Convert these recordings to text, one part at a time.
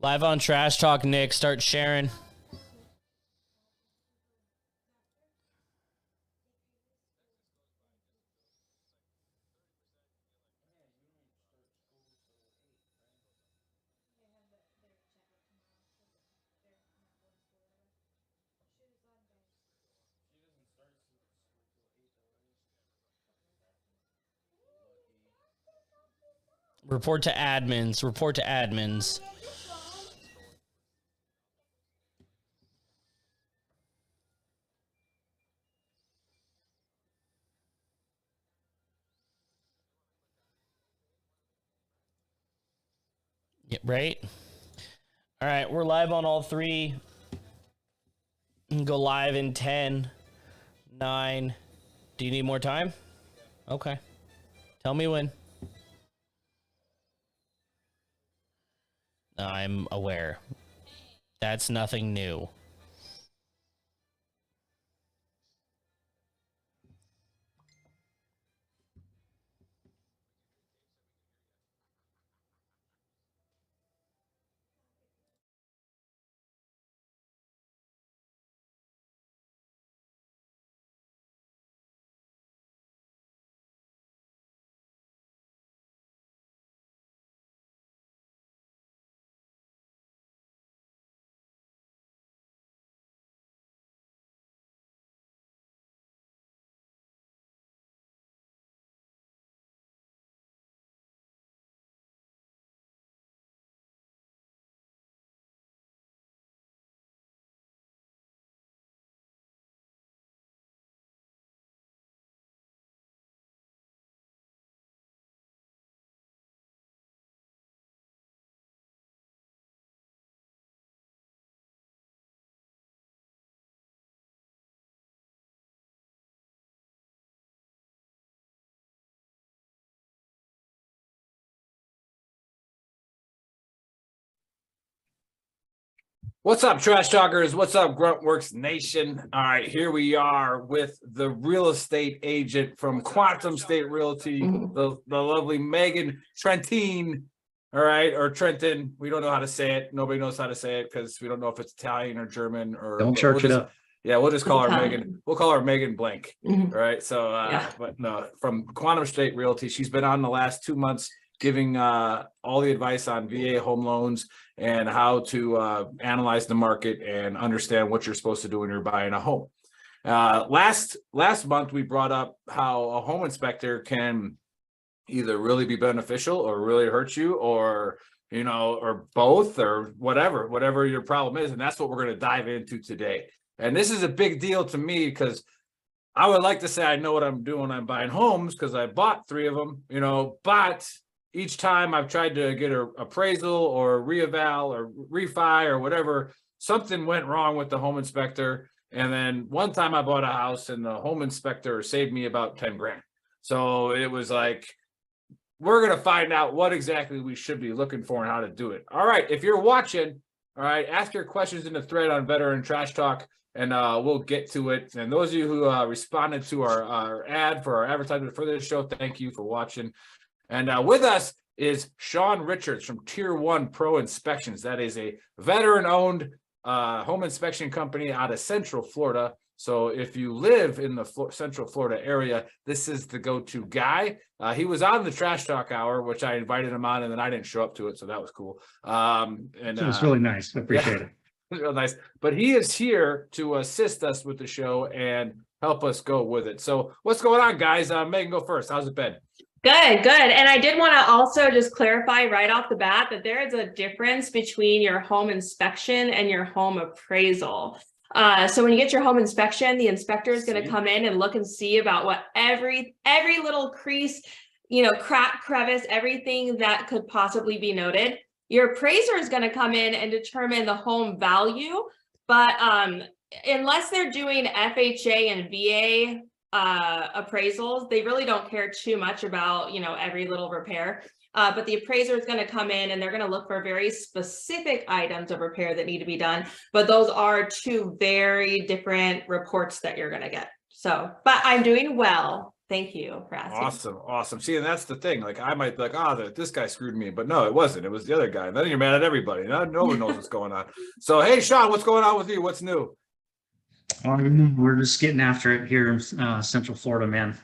Live on Trash Talk, Nick. Start sharing. Report to admins. Report to admins. Yeah, right? All right, we're live on all three. You can go live in 10, 9. Do you need more time? Okay. Tell me when. I'm aware. That's nothing new. What's up, Trash Talkers? What's up, Gruntworks Nation? All right, here we are with the real estate agent from Quantum State Realty, the lovely Megan Trentine. All right, or Trenton. We don't know how to say it. Nobody knows how to say it because we don't know if it's Italian or German or. Don't church it up. Yeah, we'll just call her Megan. We'll call her Megan Blank. All right, so but no, from Quantum State Realty, she's been on the last 2 months giving all the advice on VA home loans and how to analyze the market and understand what you're supposed to do when you're buying a home. Last month, we brought up how a home inspector can either really be beneficial or really hurt you, or or both, or whatever your problem is. And that's what we're going to dive into today. And this is a big deal to me because I would like to say I know what I'm doing when I'm buying homes because I bought 3 of them, but each time I've tried to get an appraisal or a reeval or refi or whatever, something went wrong with the home inspector. And then one time I bought a house and the home inspector saved me about 10 grand. So it was like, we're going to find out what exactly we should be looking for and how to do it. All right. If you're watching, all right, ask your questions in the thread on Veteran Trash Talk and we'll get to it. And those of you who responded to our ad for our advertisement for this show, thank you for watching. And with us is Sean Richards from Tier 1 Pro Inspections. That is a veteran-owned home inspection company out of Central Florida. So if you live in the Central Florida area, this is the go-to guy. He was on the Trash Talk Hour, which I invited him on, and then I didn't show up to it, so that was cool. And it was really nice. I appreciate it. It was real nice. But he is here to assist us with the show and help us go with it. So what's going on, guys? Megan, go first. How's it been? Good. And I did want to also just clarify right off the bat that there is a difference between your home inspection and your home appraisal. So when you get your home inspection, the inspector is going to come in and look and see about what every little crease, crack, crevice, everything that could possibly be noted. Your appraiser is going to come in and determine the home value. But unless they're doing FHA and VA appraisals, they really don't care too much about every little repair, but the appraiser is going to come in and they're going to look for very specific items of repair that need to be done, but those are 2 very different reports that you're going to get. So but I'm doing well. Thank you for asking. Awesome. See, and that's the thing. Like, I might be like, this guy screwed me, but no, it wasn't. It was the other guy. And then you're mad at everybody. No one knows what's going on. So, hey, Sean, what's going on with you? What's new? We're just getting after it here in Central Florida, man.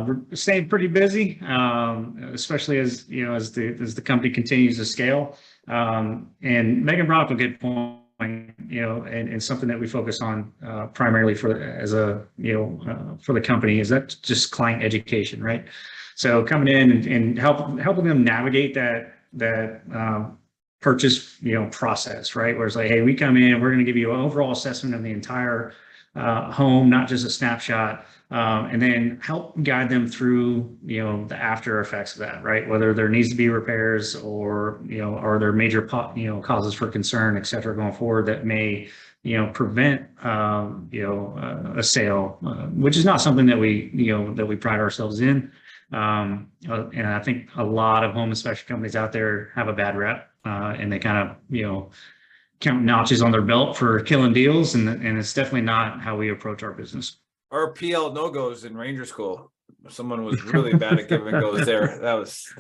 We're staying pretty busy, especially as you know, as the company continues to scale. And Megan brought up a good point, you know, and something that we focus on primarily for the company is that just client education, right? So coming in and helping them navigate that purchase, you know, process, right? Where it's like, hey, we come in, we're going to give you an overall assessment of the entire home, not just a snapshot, and then help guide them through, you know, the after effects of that, right? Whether there needs to be repairs or, you know, are there major, causes for concern, et cetera, going forward that may, you know, prevent, a sale, which is not something that we pride ourselves in. And I think a lot of home inspection companies out there have a bad rep, and they kind of, you know, count notches on their belt for killing deals, and it's definitely not how we approach our business. Our PL no-goes in Ranger School. Someone was really bad at giving goes there. That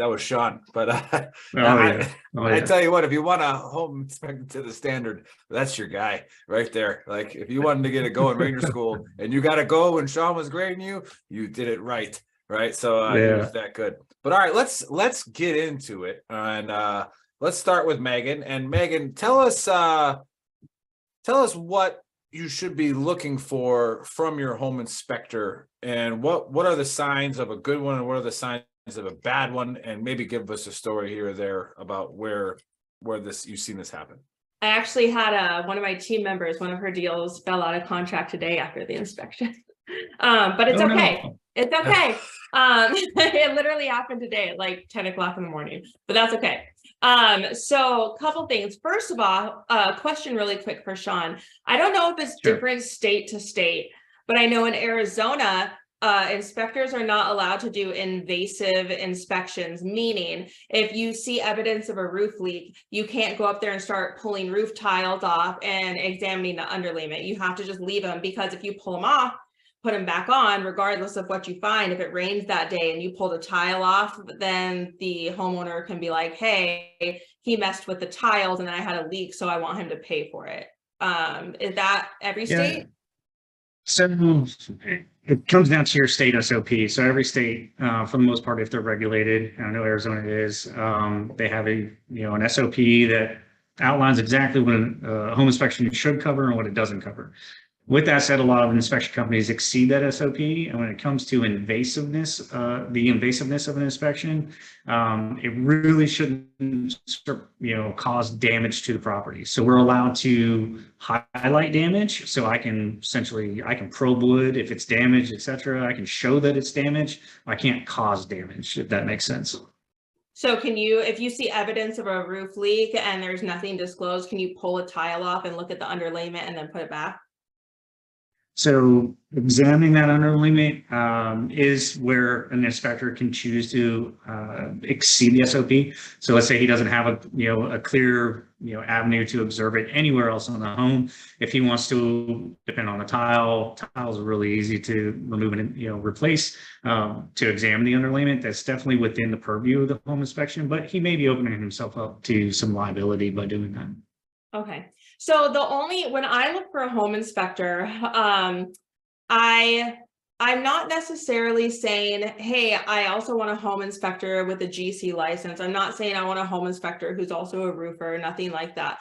was Sean. But I tell you what, if you want a home inspected to the standard, that's your guy right there. Like, if you wanted to get a go in Ranger School and you got to go when Sean was grading you did it right. So it was that good. But all right, let's get into it. And let's start with Megan. And Megan, tell us what you should be looking for from your home inspector, and what are the signs of a good one and what are the signs of a bad one, and maybe give us a story here or there about where you've seen this happen. I actually had one of my team members, one of her deals fell out of contract today after the inspection. But it's okay. No. It's okay. It literally happened today at like 10 o'clock in the morning, but that's okay. So a couple things. First of all, question really quick for Sean. I don't know if it's different state to state, but I know in Arizona, inspectors are not allowed to do invasive inspections, meaning if you see evidence of a roof leak, you can't go up there and start pulling roof tiles off and examining the underlayment. You have to just leave them, because if you pull them off, put them back on, regardless of what you find, if it rains that day and you pulled a tile off, then the homeowner can be like, hey, he messed with the tiles and then I had a leak, so I want him to pay for it. Is that every state? So it comes down to your state SOP. So every state, for the most part, if they're regulated, and I know Arizona is, they have an SOP that outlines exactly what a home inspection should cover and what it doesn't cover. With that said, a lot of inspection companies exceed that SOP, and when it comes to invasiveness, the invasiveness of an inspection, it really shouldn't, cause damage to the property. So we're allowed to highlight damage. So I can probe wood if it's damaged, etc. I can show that it's damaged. I can't cause damage, if that makes sense. So can you, if you see evidence of a roof leak and there's nothing disclosed, can you pull a tile off and look at the underlayment and then put it back? So examining that underlayment is where an inspector can choose to exceed the SOP. So let's say he doesn't have a clear avenue to observe it anywhere else on the home. If he wants to depend on the tiles are really easy to remove and replace. To examine the underlayment, that's definitely within the purview of the home inspection, but he may be opening himself up to some liability by doing that. Okay. So when I look for a home inspector, I'm not necessarily saying, hey, I also want a home inspector with a GC license. I'm not saying I want a home inspector who's also a roofer, nothing like that.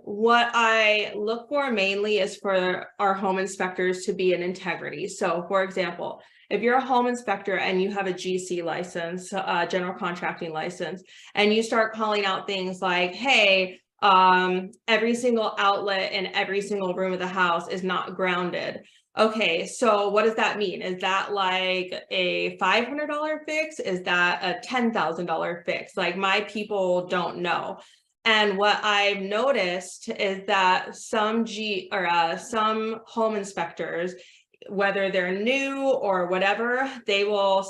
What I look for mainly is for our home inspectors to be in integrity. So for example, if you're a home inspector and you have a GC license, general contracting license, and you start calling out things like, hey, every single outlet in every single room of the house is not grounded. Okay, so what does that mean? Is that like a $500 fix? Is that a $10,000 fix? Like, my people don't know. And what I've noticed is that some home inspectors, whether they're new or whatever, they will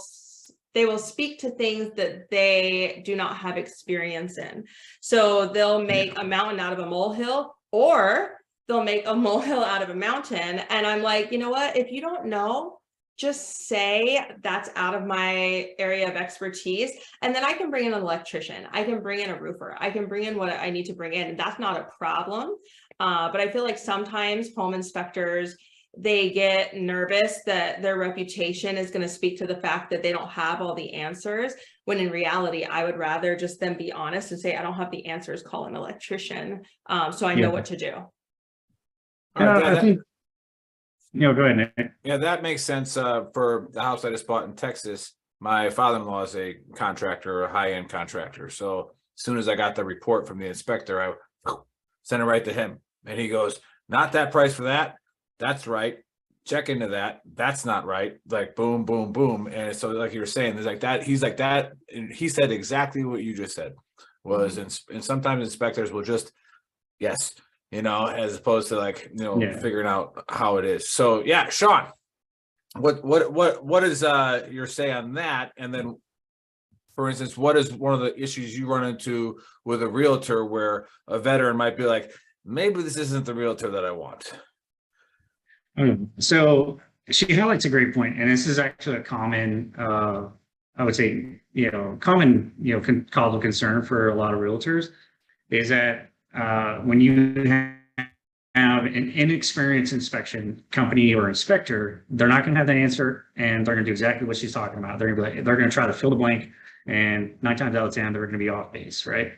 speak to things that they do not have experience in. So they'll make a mountain out of a molehill, or they'll make a molehill out of a mountain. And I'm like, you know what? If you don't know, just say that's out of my area of expertise. And then I can bring in an electrician. I can bring in a roofer. I can bring in what I need to bring in. And that's not a problem. But I feel like sometimes home inspectors, they get nervous that their reputation is going to speak to the fact that they don't have all the answers, when in reality, I would rather just them be honest and say, I don't have the answers, call an electrician. So I know what to do. All right, I think, go ahead, Nick. Yeah, that makes sense. For the house I just bought in Texas, my father-in-law is a contractor, a high-end contractor. So as soon as I got the report from the inspector, I sent it right to him. And he goes, not that price for that. That's right. Check into that. That's not right. Like boom, boom, boom. And so like you were saying, there's like that. He's like that. And he said exactly what you just said was, and sometimes inspectors will just, yes, as opposed to like, figuring out how it is. So yeah, Sean, what is your say on that? And then, for instance, what is one of the issues you run into with a realtor where a veteran might be like, maybe this isn't the realtor that I want? So she highlights a great point, and this is actually a common, I would say, common, cause of concern for a lot of realtors, is that when you have an inexperienced inspection company or inspector, they're not going to have the answer, and they're going to do exactly what she's talking about. They're going to try to fill the blank, and 9 times out of 10, they're going to be off base, right?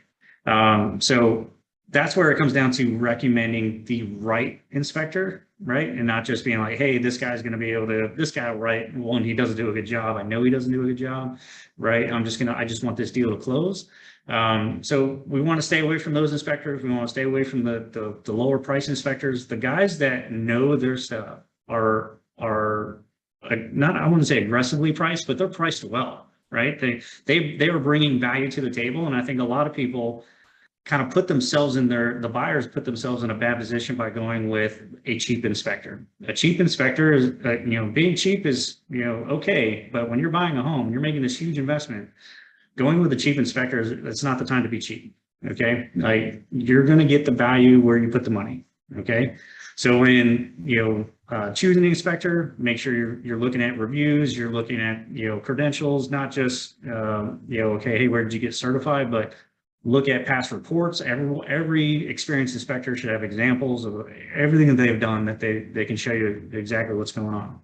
So that's where it comes down to recommending the right inspector, right? And not just being like, hey, this guy's going to be able to, this guy, right? One, he doesn't do a good job. I know he doesn't do a good job, right? I just want this deal to close. So we want to stay away from those inspectors. We want to stay away from the lower price inspectors. The guys that know their stuff are not, I wouldn't say aggressively priced, but they're priced well, right? They are bringing value to the table. And I think a lot of people kind of put themselves the buyers put themselves in a bad position by going with a cheap inspector. A cheap inspector is, being cheap is, okay, but when you're buying a home, you're making this huge investment. Going with a cheap inspector, it's not the time to be cheap, okay? Like, you're going to get the value where you put the money, okay? So when, choosing an inspector, make sure you're looking at reviews, you're looking at, credentials, not just, okay, hey, where did you get certified, but look at past reports. Every experienced inspector should have examples of everything that they've done that they can show you exactly what's going on.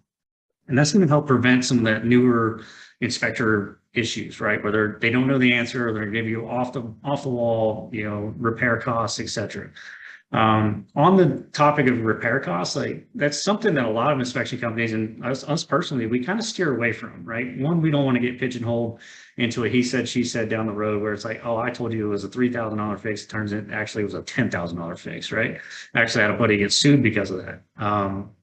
And that's going to help prevent some of that newer inspector issues, right? Whether they don't know the answer or they're going to give you off the wall, repair costs, etc. On the topic of repair costs, like that's something that a lot of inspection companies and us personally, we kind of steer away from, right? One, we don't want to get pigeonholed into a he said, she said down the road where it's like, oh, I told you it was a $3,000 fix. It turns out actually it was a $10,000 fix, right? Actually, I had a buddy get sued because of that.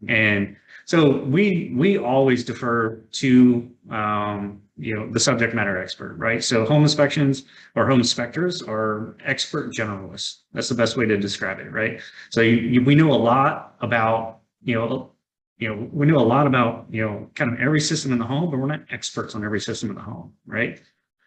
And so we always defer to the subject matter expert, right? So home inspections or home inspectors are expert generalists. That's the best way to describe it, right? So we know a lot about we know a lot about kind of every system in the home, but we're not experts on every system in the home, right?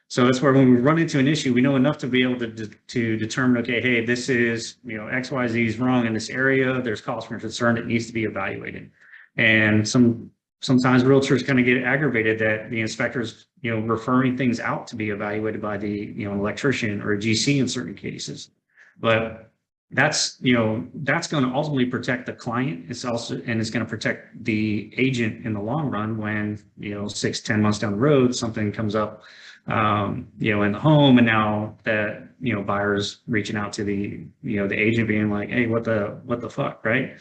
So that's where when we run into an issue, we know enough to be able to determine, okay, hey, this is XYZ is wrong in this area. There's cause for concern. It needs to be evaluated. And sometimes realtors kind of get aggravated that the inspectors, referring things out to be evaluated by the, electrician or a GC in certain cases. But that's going to ultimately protect the client. It's going to protect the agent in the long run when, 6-10 months down the road, something comes up, in the home. And now that, buyers reaching out to the agent being like, hey, what the fuck, right?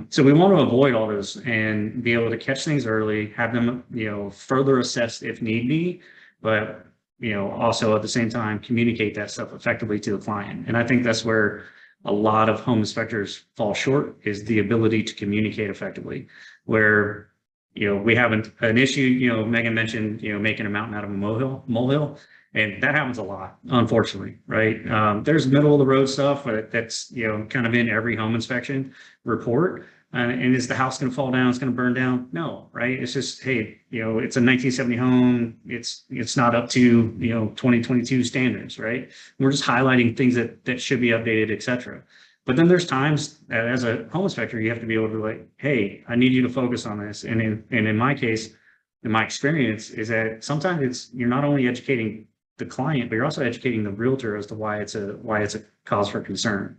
So we want to avoid all those and be able to catch things early, have them, further assessed if need be, but, also at the same time, communicate that stuff effectively to the client. And I think that's where a lot of home inspectors fall short, is the ability to communicate effectively, where, we have an issue, Megan mentioned, making a mountain out of a molehill. And that happens a lot, unfortunately, right? There's middle of the road stuff that's, kind of in every home inspection report. And is the house going to fall down? It's going to burn down? No, right? It's just, hey, it's a 1970 home. It's not up to, 2022 standards, right? We're just highlighting things that should be updated, et cetera. But then there's times that as a home inspector, you have to be able to like, hey, I need you to focus on this. And in my case, in my experience, is that sometimes you're not only educating the client, but you're also educating the realtor as to why it's a cause for concern.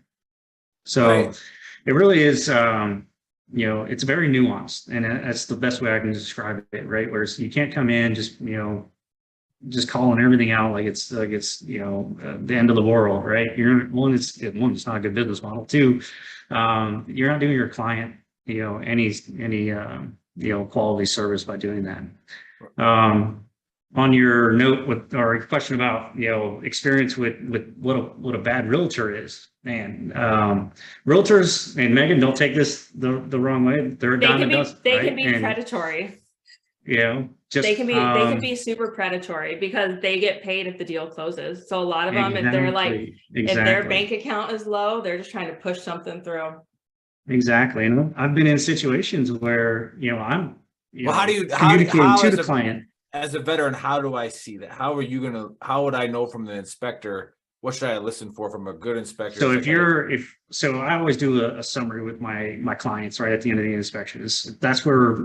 So Right. it really is, it's very nuanced, and that's the best way I can describe it, right? Whereas you can't come in just calling everything out like it's the end of the world, right? It's not a good business model. Two, you're not doing your client any quality service by doing that. On your note with or question about experience with what a bad realtor is, man. Realtors, and Megan, don't take this the wrong way, they're a dime a dozen, they right? can be And, predatory. just They can be super predatory because they get paid if the deal closes. So a lot of them, if they're like, if their bank account is low, they're just trying to push something through. Exactly. And I've been in situations where I'm Well, how communicating to the client. As a veteran, how do I see that? How would I know from the inspector? What should I listen for from a good inspector? So I always do a summary with my clients right at the end of the inspection. That's where,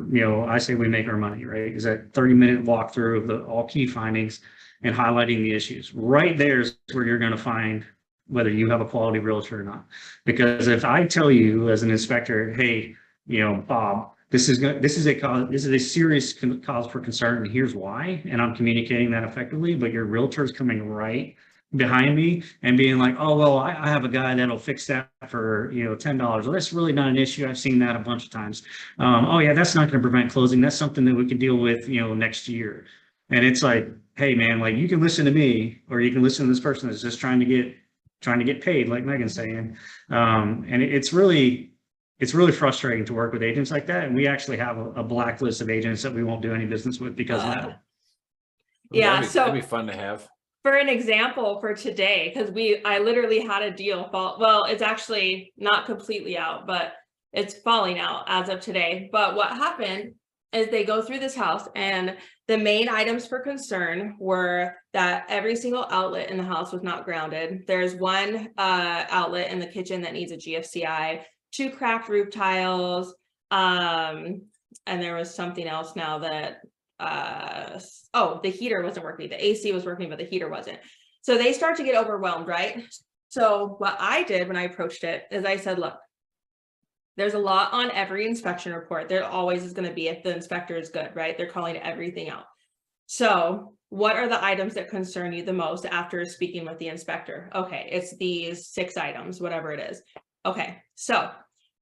I say we make our money, right? Is that 30-minute walkthrough of the all key findings and highlighting the issues. Right there is where you're going to find whether you have a quality realtor or not. Because if I tell you as an inspector, hey, Bob, this is a serious cause for concern, and here's why, and I'm communicating that effectively, but your realtor is coming right behind me and being like, oh, well, I have a guy that'll fix that for, $10. Well, that's really not an issue. I've seen that a bunch of times. Oh yeah, that's not going to prevent closing. That's something that we can deal with, next year. And it's like, hey man, like you can listen to me, or you can listen to this person that's just trying to get paid, like Megan's saying. And it's really frustrating to work with agents like that. And we actually have a blacklist of agents that we won't do any business with because of that. Yeah, that'd be fun to have. For an example for today, because I literally had a deal fall. Well, it's actually not completely out, but it's falling out as of today. But what happened is they go through this house, and the main items for concern were that every single outlet in the house was not grounded. There's one outlet in the kitchen that needs a GFCI, 2 cracked roof tiles, and there was something else now that the heater wasn't working. The AC was working, but the heater wasn't. So they start to get overwhelmed, right? So what I did when I approached it is I said, look, there's a lot on every inspection report. There always is going to be if the inspector is good, right? They're calling everything out. So what are the items that concern you the most after speaking with the inspector? Okay, it's these 6 items, whatever it is. Okay, so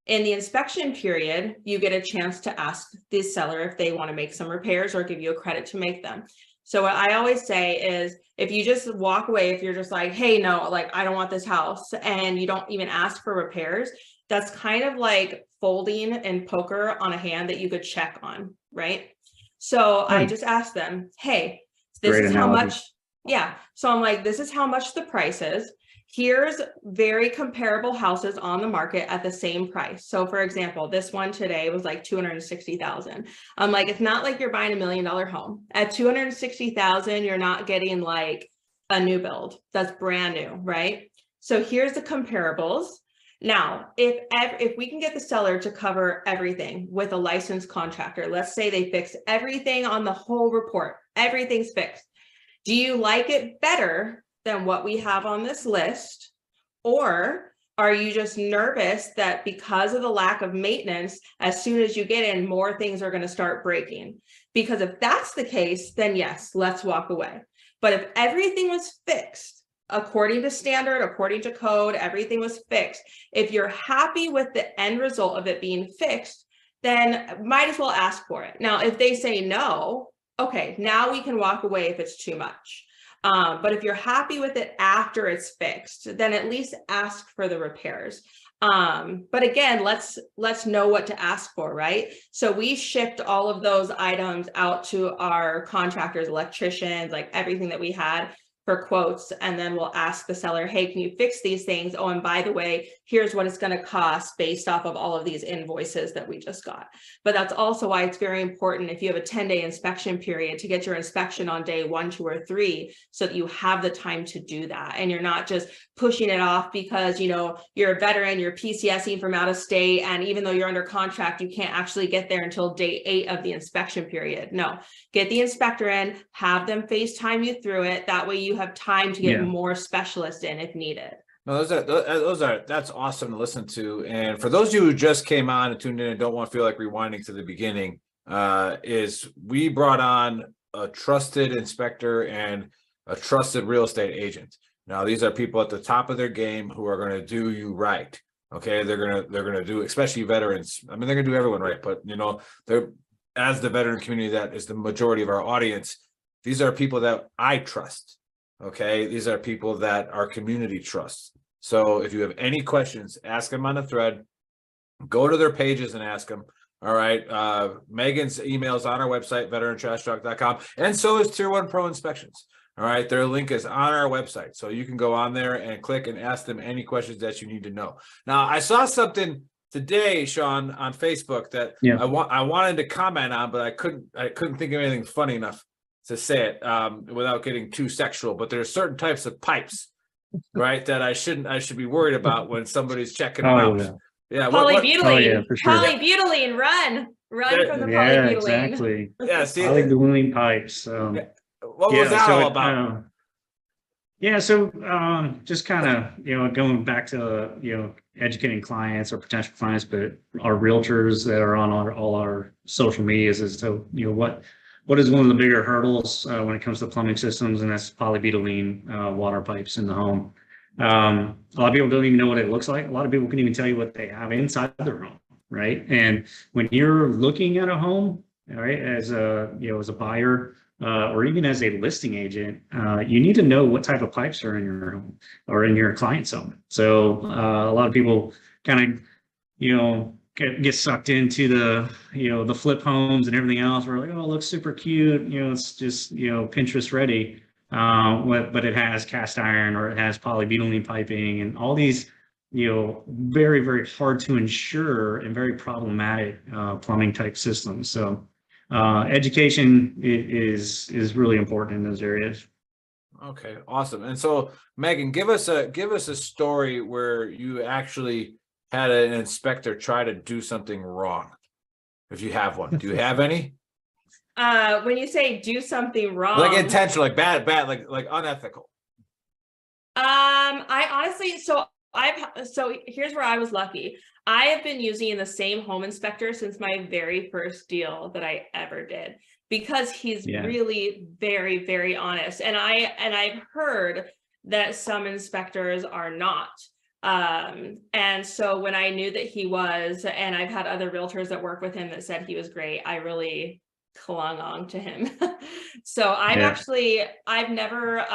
in the inspection period, you get a chance to ask the seller if they want to make some repairs or give you a credit to make them. So what I always say is, if you just walk away, if you're just like, hey, no, like, I don't want this house, and you don't even ask for repairs, that's kind of like folding in poker on a hand that you could check on, right? So I just asked them, hey, this is how much. Yeah. So I'm like, this is how much the price is. Here's very comparable houses on the market at the same price. So for example, this one today was like $260,000. I'm like, it's not like you're buying $1 million home. At $260,000, you're not getting like a new build that's brand new, right? So here's the comparables. Now, if we can get the seller to cover everything with a licensed contractor, let's say they fix everything on the whole report, everything's fixed. Do you like it better than what we have on this list? Or are you just nervous that because of the lack of maintenance, as soon as you get in, more things are going to start breaking? Because if that's the case, then yes, let's walk away. But if everything was fixed, according to standard, according to code, everything was fixed, if you're happy with the end result of it being fixed, then might as well ask for it. Now, if they say no, okay, now we can walk away if it's too much. But if you're happy with it after it's fixed, then at least ask for the repairs. But again, let's know what to ask for, right? So we shipped all of those items out to our contractors, electricians, like everything that we had for quotes, and then we'll ask the seller, hey, can you fix these things? Oh, and by the way, here's what it's going to cost based off of all of these invoices that we just got. But that's also why it's very important, if you have a 10-day inspection period, to get your inspection on day 1, 2, or 3, so that you have the time to do that, and you're not just pushing it off because, you know, you're a veteran, you're PCSing from out of state, and even though you're under contract, you can't actually get there until day 8 of the inspection period. No, get the inspector in, have them FaceTime you through it. That way you have time to get more specialists in if needed. No, that's awesome to listen to. And for those of you who just came on and tuned in and don't want to feel like rewinding to the beginning, is we brought on a trusted inspector and a trusted real estate agent. Now, these are people at the top of their game who are going to do you right. Okay, they're gonna do, especially veterans. I mean, they're gonna do everyone right, but you know, they're, as the veteran community that is the majority of our audience, these are people that I trust. Okay, these are people that our community trusts. So if you have any questions, ask them on the thread, go to their pages and ask them. All right, Megan's email is on our website, VeteranTrashTalk.com, and so is Tier 1 Pro Inspections. All right, their link is on our website, so you can go on there and click and ask them any questions that you need to know. Now, I saw something today, Sean, on Facebook that I wanted to comment on, but I couldn't think of anything funny enough to say it without getting too sexual. But there are certain types of pipes, right, that I should be worried about when somebody's checking them out. Yeah, polybutylene. For sure. Polybutylene, run from the polybutylene. Exactly. Yeah, see, polybutylene pipes. what was that all about? Just kind of, you know, going back to, you know, educating clients or potential clients, but our realtors that are on all our social medias as to, you know, what is one of the bigger hurdles when it comes to plumbing systems, and that's polybutylene water pipes in the home. A lot of people don't even know what it looks like. A lot of people can't even tell you what they have inside their home, right? And when you're looking at a home, all right, as a buyer, or even as a listing agent, you need to know what type of pipes are in your home or in your client's home. So a lot of people kind of, you know, get sucked into the flip homes and everything else. We're like, oh, it looks super cute. You know, it's just, you know, Pinterest ready. But it has cast iron or it has polybutylene piping and all these, you know, very, very hard to ensure and very problematic plumbing type systems. So education is really important in those areas. Okay, awesome. And so, Megan, give us a story where you actually had an inspector try to do something wrong. If you have one, do you have any? When you say do something wrong, like intentional, like bad, like unethical. I honestly, so here's where I was lucky. I have been using the same home inspector since my very first deal that I ever did, because he's really very, very honest. And I've heard that some inspectors are not. And so when I knew that he was, and I've had other realtors that work with him that said he was great, I really clung on to him. So I've never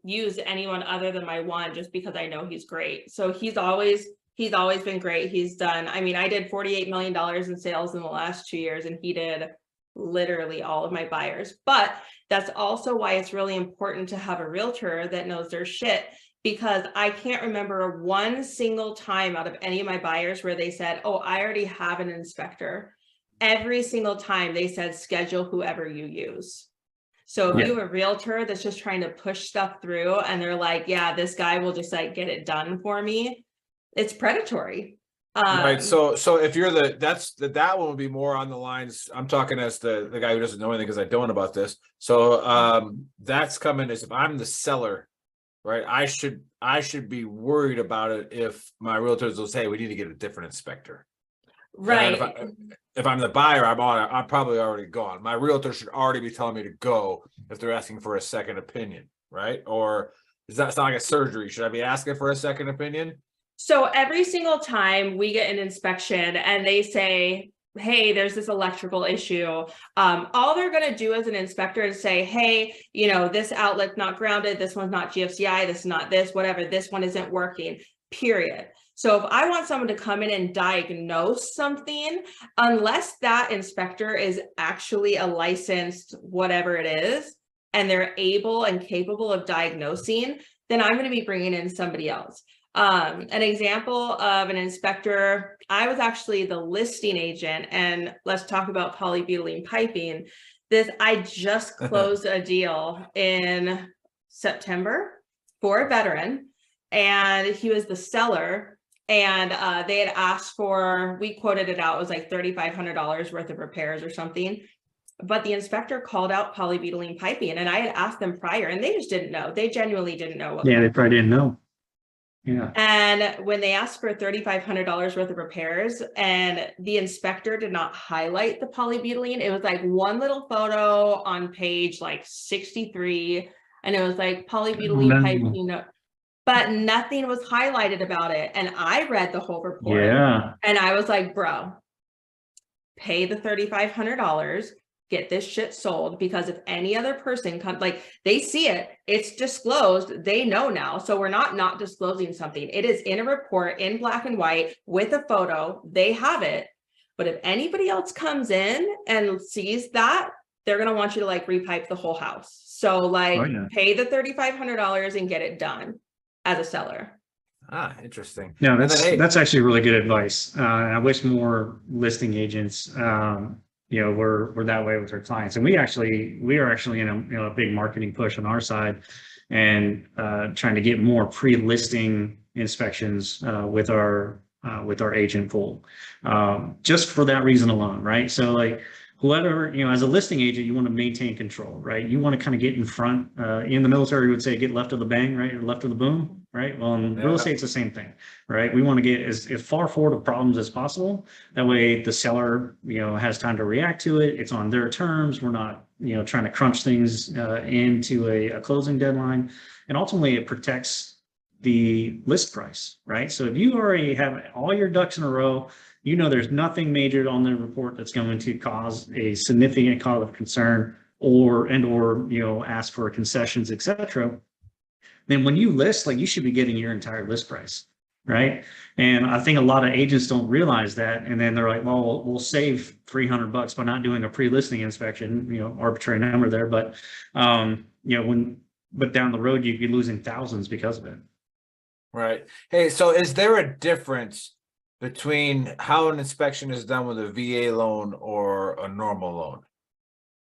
used anyone other than my one, just because I know he's great. So he's always been great. He's done, I mean, I did $48 million in sales in the last 2 years, and he did literally all of my buyers. But that's also why it's really important to have a realtor that knows their shit, because I can't remember one single time out of any of my buyers where they said, oh, I already have an inspector. Every single time they said, schedule whoever you use. So if you have a realtor that's just trying to push stuff through and they're like, yeah, this guy will just like get it done for me, it's predatory. Right. So if you're that one would be more on the lines. I'm talking as the guy who doesn't know anything, because I don't about this. So that's coming as if I'm the seller, right? I should be worried about it if my realtor says, hey, we need to get a different inspector. Right. If I'm the buyer, I'm probably already gone. My realtor should already be telling me to go if they're asking for a second opinion, right? Or does that sound like a surgery? Should I be asking for a second opinion? So every single time we get an inspection and they say, hey, there's this electrical issue, all they're going to do as an inspector is say, hey, you know, this outlet's not grounded, this one's not GFCI, this is not this, whatever, this one isn't working, period. So if I want someone to come in and diagnose something, unless that inspector is actually a licensed whatever it is, and they're able and capable of diagnosing, then I'm going to be bringing in somebody else. An example of an inspector, I was actually the listing agent, and let's talk about polybutylene piping. I just closed a deal in September for a veteran, and he was the seller, and they had asked for, we quoted it out, it was like $3,500 worth of repairs or something. But the inspector called out polybutylene piping, and I had asked them prior, and they just didn't know. They genuinely didn't know what. Yeah, they probably didn't know. Yeah. And when they asked for $3,500 worth of repairs, and the inspector did not highlight the polybutylene, it was like one little photo on page like 63, and it was like polybutylene piping, but nothing was highlighted about it. And I read the whole report, and I was like, bro, pay the $3,500. Get this shit sold, because if any other person comes, like, they see it, it's disclosed, they know now. So we're not disclosing something. It is in a report in black and white with a photo, they have it. But if anybody else comes in and sees that, they're going to want you to like repipe the whole house. So like pay the $3,500 and get it done as a seller. Ah, interesting. No, that's actually really good advice. I wish more listing agents, we're that way with our clients, and we are actually in a big marketing push on our side, and trying to get more pre-listing inspections with our agent pool, just for that reason alone, right? So like whoever, as a listing agent, you want to maintain control, right? You want to kind of get in front. In the military, we would say get left of the bang, right, or left of the boom, right? Well, in real estate, it's the same thing, right? We want to get as far forward of problems as possible. That way, the seller, has time to react to it. It's on their terms. We're not, trying to crunch things into a closing deadline, and ultimately, it protects the list price, right? So if you already have all your ducks in a row, there's nothing major on the report that's going to cause a significant cause of concern or ask for concessions, etc. Then when you list, like, you should be getting your entire list price, right? And I think a lot of agents don't realize that, and then they're like, well, we'll save $300 by not doing a pre-listing inspection, arbitrary number there, but but down the road you'd be losing thousands because of it. Right. Hey, so is there a difference between how an inspection is done with a VA loan or a normal loan?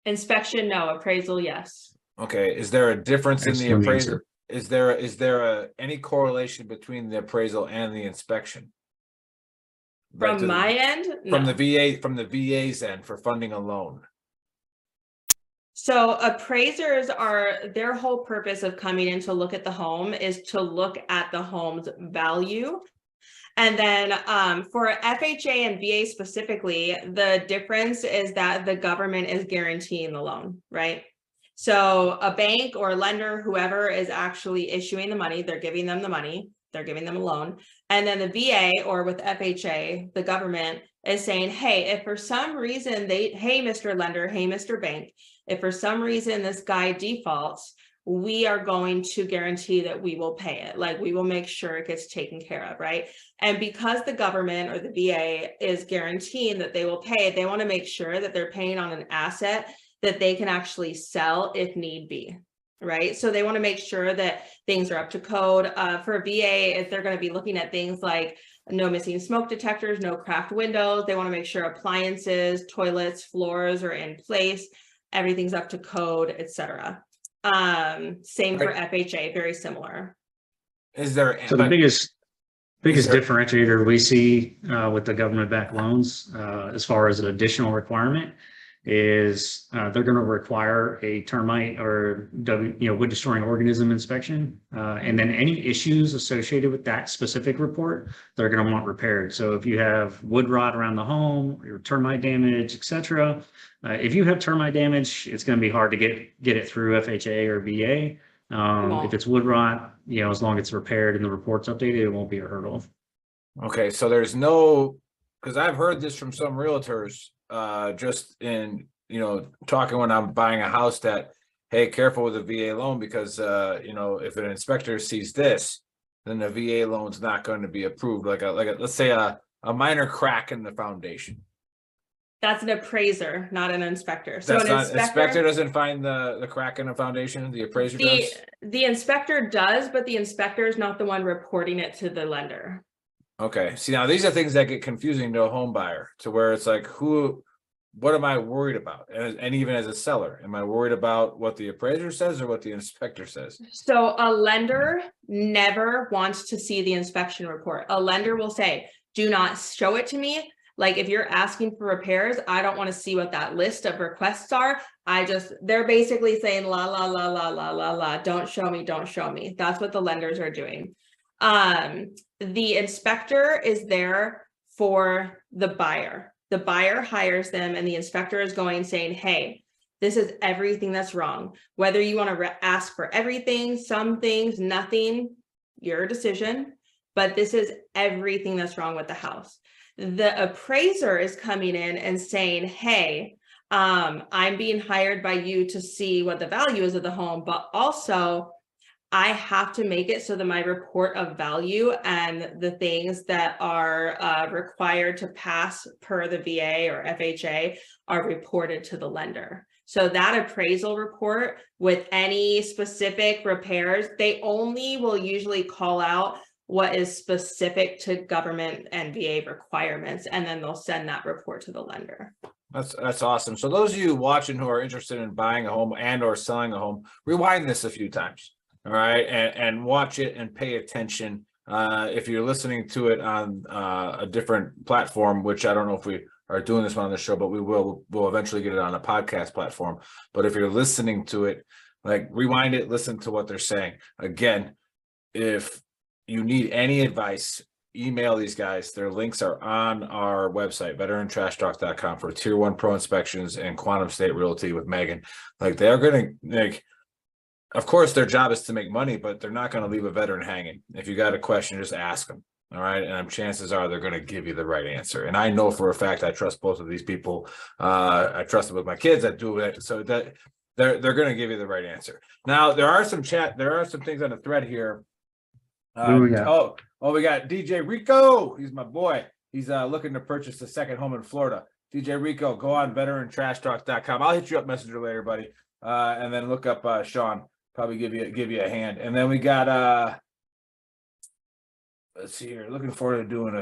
Inspection, no. Appraisal, yes. Okay. Is there a difference in the appraisal? Is there any correlation between the appraisal and the inspection? From my end? From the VA's end for funding a loan. So appraisers their whole purpose of coming in to look at the home is to look at the home's value. And then for FHA and VA specifically, the difference is that the government is guaranteeing the loan, right? So a bank or a lender, whoever is actually issuing the money, they're giving them the money, they're giving them a loan. And then the VA, or with FHA, the government is saying, hey, if for some reason hey, Mr. Lender, hey, Mr. Bank, if for some reason this guy defaults, we are going to guarantee that we will pay it. Like, we will make sure it gets taken care of, right? And because the government or the VA is guaranteeing that they will pay, they want to make sure that they're paying on an asset that they can actually sell if need be, right? So they want to make sure that things are up to code. For a VA, if they're going to be looking at things like no missing smoke detectors, no cracked windows, they want to make sure appliances, toilets, floors are in place, everything's up to code, etc. Same for FHA, very similar. Is there the biggest differentiator we see with the government-backed loans, as far as an additional requirement, is they're going to require a termite or wood destroying organism inspection, and then any issues associated with that specific report, they're going to want repaired. So if you have wood rot around the home, or termite damage, etc., if you have termite damage, it's going to be hard to get it through FHA or VA. If it's wood rot, as long as it's repaired and the report's updated, it won't be a hurdle. Okay, so there's no, because I've heard this from some realtors, just in talking when I'm buying a house, that, hey, careful with a VA loan, because if an inspector sees this, then the VA loan's not going to be approved. Like let's say a minor crack in the foundation. That's an appraiser, not an inspector. So That's an not, inspector doesn't find the crack in the foundation, the appraiser does? The inspector does, but the inspector is not the one reporting it to the lender. Okay, see, now these are things that get confusing to a home buyer, to where it's like, what am I worried about? And even as a seller, am I worried about what the appraiser says or what the inspector says? So a lender never wants to see the inspection report. A lender will say, do not show it to me. Like if you're asking for repairs, I don't want to see what that list of requests are. They're basically saying la, la, la, la, la, la, la, don't show me, don't show me. That's what the lenders are doing. The inspector is there for the buyer. The buyer hires them and the inspector is going saying, hey, this is everything that's wrong. Whether you want to ask for everything, some things, nothing, your decision, but this is everything that's wrong with the house. The appraiser is coming in and saying, hey, I'm being hired by you to see what the value is of the home, but also I have to make it so that my report of value and the things that are required to pass per the VA or FHA are reported to the lender. So that appraisal report with any specific repairs, they only will usually call out what is specific to government and VA requirements, and then they'll send that report to the lender. That's awesome. So those of you watching who are interested in buying a home and or selling a home, rewind this a few times. All right, and watch it and pay attention. If you're listening to it on a different platform, which I don't know if we are doing this one on the show, but we'll eventually get it on a podcast platform. But if you're listening to it, like rewind it, listen to what they're saying. Again, if you need any advice, email these guys. Their links are on our website, VeteranTrashTalk.com, for Tier 1 Pro inspections and Quantum State Realty with Megan. Like they're going to of course, their job is to make money, but they're not going to leave a veteran hanging. If you got a question, just ask them. All right. And chances are they're going to give you the right answer. And I know for a fact, I trust both of these people. I trust them with my kids. I do it. So that they're going to give you the right answer. Now, there are some things on the thread here. We got DJ Rico. He's my boy. He's looking to purchase a second home in Florida. DJ Rico, go on VeteranTrashTalk.com. I'll hit you up Messenger later, buddy. And then look up Sean. Probably give you a hand. And then we got let's see here. Looking forward to doing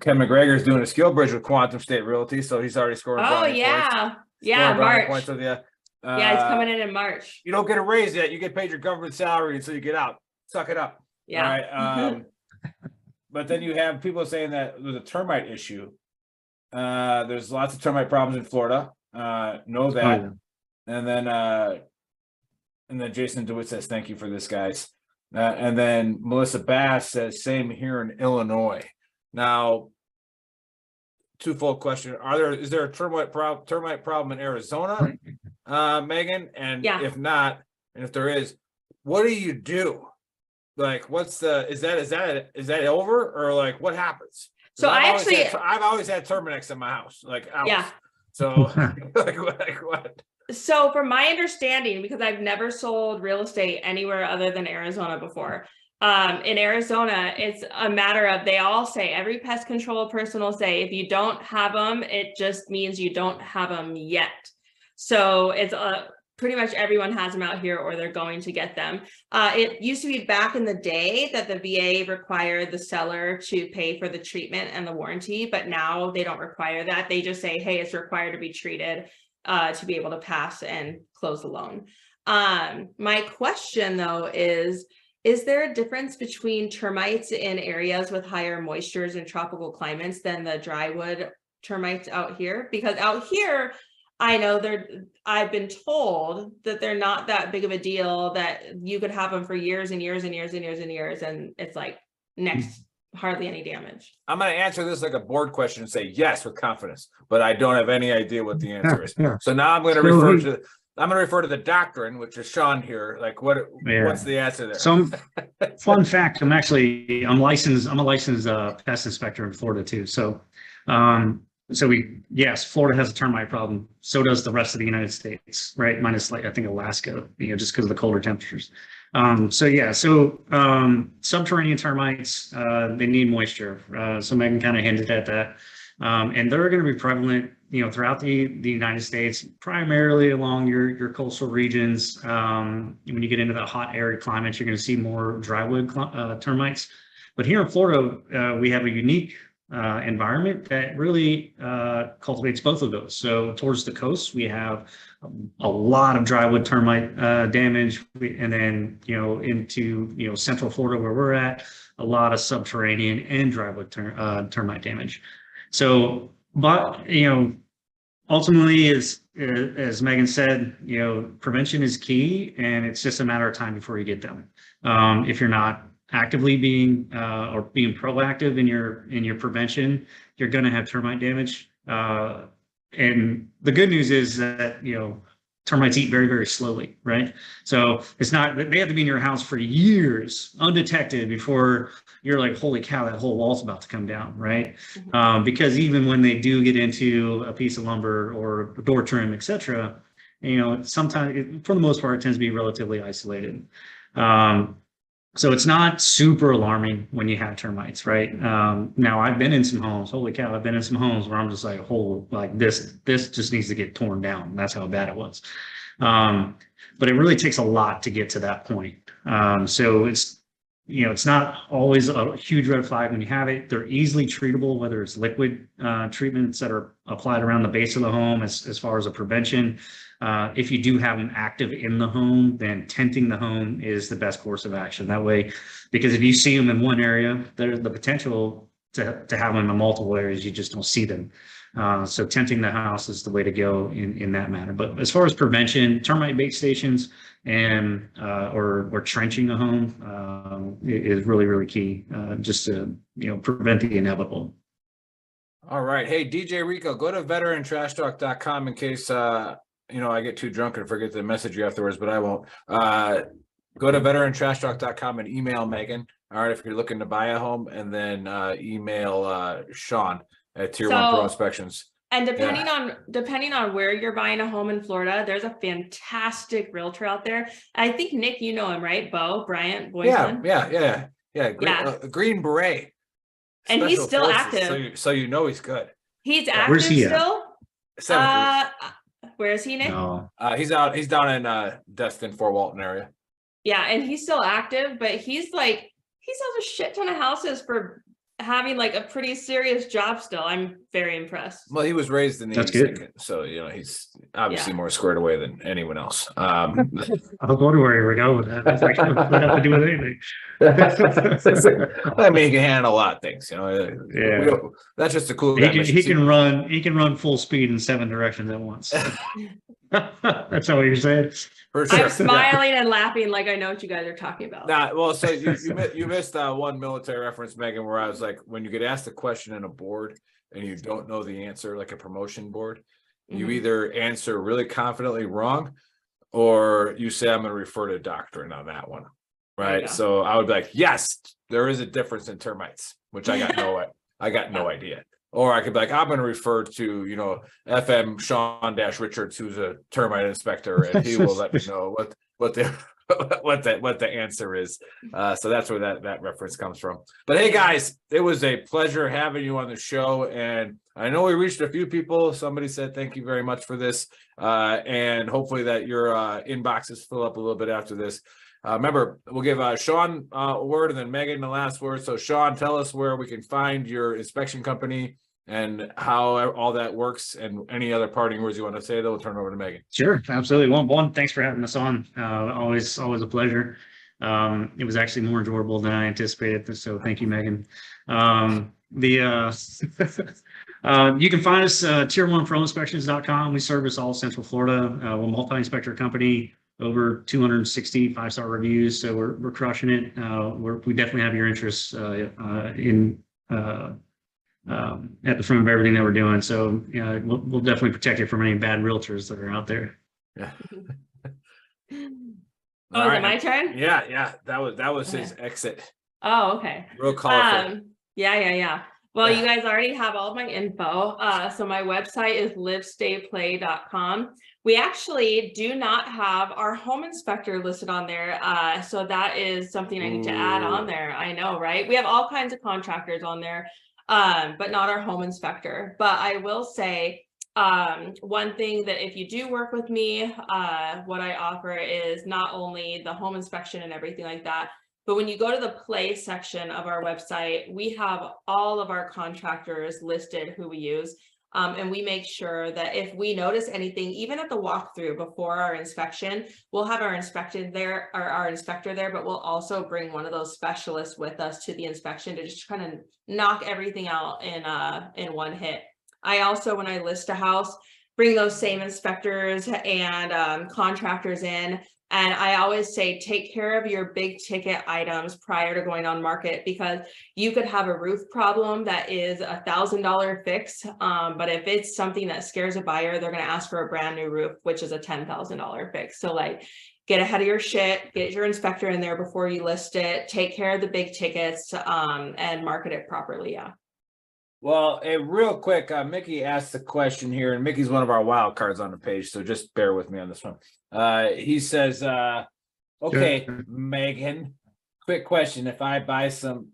Ken McGregor's doing a skill bridge with Quantum State Realty, so he's already scored. Oh yeah, March. Points with you. Yeah, he's coming in March. You don't get a raise yet. You get paid your government salary until you get out. Suck it up. Yeah. All right. But then you have people saying that there's a termite issue. There's lots of termite problems in Florida. Know that. Oh, yeah. And then Jason DeWitt says, thank you for this, guys. And then Melissa Bass says, same here in Illinois. Now, twofold question. Is there a termite problem in Arizona, Megan? And if not, and if there is, what do you do? Like, is that over, or like what happens? So I've always had termites in my house, like ours. Yeah. So like what? So from my understanding, because I've never sold real estate anywhere other than Arizona before, in Arizona, it's a matter of, they all say, every pest control person will say, if you don't have them, it just means you don't have them yet. So it's pretty much everyone has them out here, or they're going to get them. It used to be back in the day that the VA required the seller to pay for the treatment and the warranty, but now they don't require that. They just say, hey, it's required to be treated to be able to pass and close the loan. My question though is there a difference between termites in areas with higher moistures and tropical climates than the drywood termites out here? Because out here, I know I've been told that they're not that big of a deal, that you could have them for years and years and years and years and years, and it's like hardly any damage. I'm going to answer this like a board question and say yes with confidence, but I don't have any idea what the answer is. So now I'm going to refer to the doctrine, which is Sean here. Like what's the answer there? So fun fact, I'm a licensed pest inspector in Florida too. So Florida has a termite problem. So does the rest of the United States, right? Minus I think Alaska, just because of the colder temperatures. Subterranean termites, they need moisture. So Megan kind of hinted at that. And they're going to be prevalent, throughout the United States, primarily along your coastal regions. When you get into the hot, arid climates, you're going to see more drywood termites. But here in Florida, we have a unique environment that really cultivates both of those. So towards the coast, we have a lot of drywood termite damage, and then into central Florida where we're at, a lot of subterranean and drywood termite damage. So, but ultimately, as Megan said, prevention is key, and it's just a matter of time before you get them. If you're not actively being proactive in your prevention, you're going to have termite damage. And the good news is that termites eat very, very slowly, right? So it's not that they have to be in your house for years undetected before you're like, holy cow, that whole wall's about to come down, right? Because even when they do get into a piece of lumber or door trim, etc., sometimes for the most part, it tends to be relatively isolated. So it's not super alarming when you have termites, right? Now I've been in some homes, holy cow, I've been in some homes where I'm just like, this just needs to get torn down. That's how bad it was. But it really takes a lot to get to that point. So it's not always a huge red flag when you have it. They're easily treatable, whether it's liquid treatments that are applied around the base of the home as far as a prevention. If you do have them active in the home, then tenting the home is the best course of action. That way, because if you see them in one area, there's the potential to have them in multiple areas. You just don't see them. So tenting the house is the way to go in that matter. But as far as prevention, termite bait stations and or trenching a home is really, really key, just to prevent the inevitable. All right. Hey, DJ Rico, go to VeteranTrashTalk.com in case I get too drunk and forget to message you afterwards, but I won't. Go to VeteranTrashTalk.com and email Megan. All right, if you're looking to buy a home, and then email Sean at Tier 1 Pro Inspections. And depending on where you're buying a home in Florida, there's a fantastic realtor out there. I think Nick, you know him, right? Bryant Boyson. Yeah. Green Beret. And he's still forces, active. So he's good. He's active Where's he still. Where is he, Nick? No. He's down in Destin, Fort Walton area. Yeah, and he's still active, but he sells a shit ton of houses for having like a pretty serious job still. I'm very impressed. Well, he was raised in the 82nd, so he's obviously more squared away than anyone else. I was wondering where you were going with that. That's like what have to do with anything. I mean, he can handle a lot of things, Yeah, that's just a cool guy. He can run full speed in 7 directions at once. That's not what you're saying. For sure. I'm smiling and laughing like I know what you guys are talking about. Well, so you missed one military reference, Megan, where I was like, when you get asked a question in a board and you don't know the answer, like a promotion board, you either answer really confidently wrong, or you say, I'm going to refer to doctrine on that one. Right. So I would be like, yes, there is a difference in termites, which I got no idea. Or I could be like, I'm going to refer to, FM Sean-Richards, who's a termite inspector, and he will let me know what the answer is. So that's where that reference comes from. But hey, guys, it was a pleasure having you on the show. And I know we reached a few people. Somebody said, thank you very much for this. And hopefully that your inboxes fill up a little bit after this. Remember, we'll give Sean a word and then Megan the last word. So Sean, tell us where we can find your inspection company and how all that works, and any other parting words you want to say, though. We'll turn it over to Megan. Sure, absolutely. One, thanks for having us on. Always a pleasure. It was actually more enjoyable than I anticipated, so thank you, Megan. You can find us tier1proinspections.com. We service all Central Florida. We're a multi-inspector company, over 260 5-star reviews, so we're crushing it. We definitely have your interests at the front of everything that we're doing. So we'll definitely protect you from any bad realtors that are out there. Yeah. Is it my turn? Yeah. That was his exit. Oh, okay. Real colorful. Yeah. Well, you guys already have all of my info. So my website is livestayplay.com. We actually do not have our home inspector listed on there. So that is something I need to add on there. I know, right? We have all kinds of contractors on there, but not our home inspector. But I will say One thing that if you do work with me, what I offer is not only the home inspection and everything like that, but when you go to the play section of our website, we have all of our contractors listed who we use. And we make sure that if we notice anything, even at the walkthrough before our inspection, we'll have our inspector there, but we'll also bring one of those specialists with us to the inspection to just kind of knock everything out in one hit. I also, when I list a house, bring those same inspectors and contractors in. And I always say, take care of your big ticket items prior to going on market, because you could have a roof problem that is $1,000 fix. But if it's something that scares a buyer, they're going to ask for a brand new roof, which is a $10,000 fix. So like, get ahead of your shit, get your inspector in there before you list it, take care of the big tickets, and market it properly. Yeah. Well, real quick, Mickey asked a question here, and Mickey's one of our wild cards on the page, so just bear with me on this one. He says, okay, sure. Megan, quick question. If I by some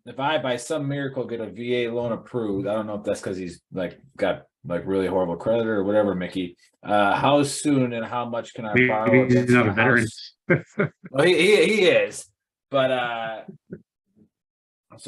miracle get a VA loan approved, I don't know if that's because he's like got like really horrible credit or whatever, Mickey. How soon and how much can I borrow? He's not a veteran. Well, he is, but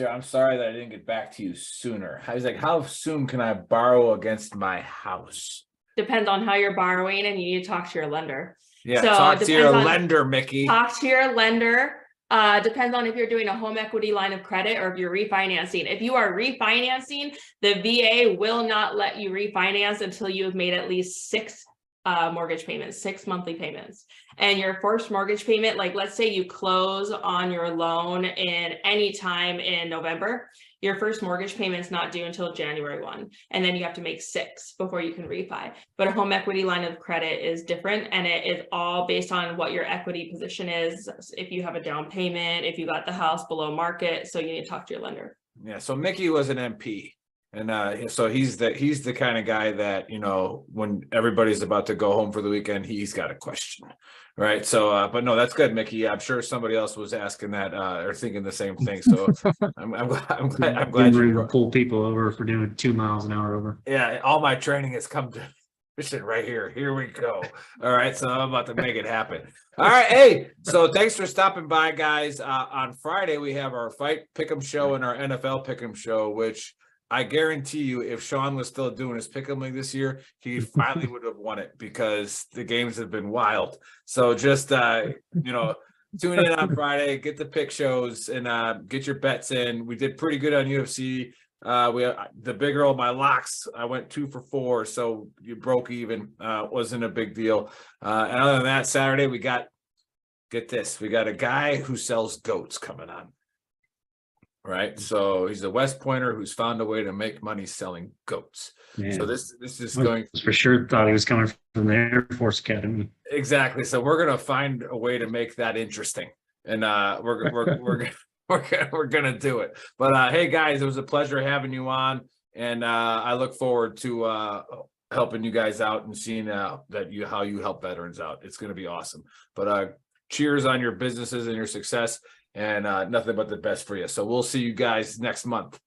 I'm sorry that I didn't get back to you sooner. I was like, how soon can I borrow against my house? Depends on how you're borrowing, and you need to talk to your lender. Yeah, so talk to your lender, Mickey. Talk to your lender. Depends on if you're doing a home equity line of credit or if you're refinancing. If you are refinancing, the VA will not let you refinance until you have made at least 6 mortgage payments, 6 monthly payments. And your first mortgage payment, like let's say you close on your loan in any time in November, your first mortgage payment is not due until January 1. And then you have to make 6 before you can refi. But a home equity line of credit is different, and it is all based on what your equity position is. If you have a down payment, if you got the house below market, so you need to talk to your lender. Yeah, so Mickey was an MP. And so he's the kind of guy that, you know, when everybody's about to go home for the weekend, he's got a question, right? So, but no, that's good, Mickey. I'm sure somebody else was asking that or thinking the same thing. So I'm glad you pull people over for doing 2 miles an hour over. Yeah, all my training has come to mission right here. Here we go. All right, so I'm about to make it happen. All right, hey, so thanks for stopping by, guys. On Friday we have our fight pick'em show and our NFL pick'em show, which I guarantee you, if Sean was still doing his pick'em league this year, he finally would have won it because the games have been wild. So just you know, tune in on Friday, get the pick shows, and get your bets in. We did pretty good on UFC. We the Big Earl, my locks, I went 2 for 4, so you broke even. Wasn't a big deal. And other than that, Saturday we got, get this, we got a guy who sells goats coming on. Right, so he's a West Pointer who's found a way to make money selling goats. Man. So this is going for sure. Thought he was coming from the Air Force Academy. Exactly. So we're gonna find a way to make that interesting, and we're gonna do it. But hey guys, it was a pleasure having you on, and I look forward to helping you guys out and seeing how you help veterans out. It's gonna be awesome. But cheers on your businesses and your success. And nothing but the best for you. So we'll see you guys next month.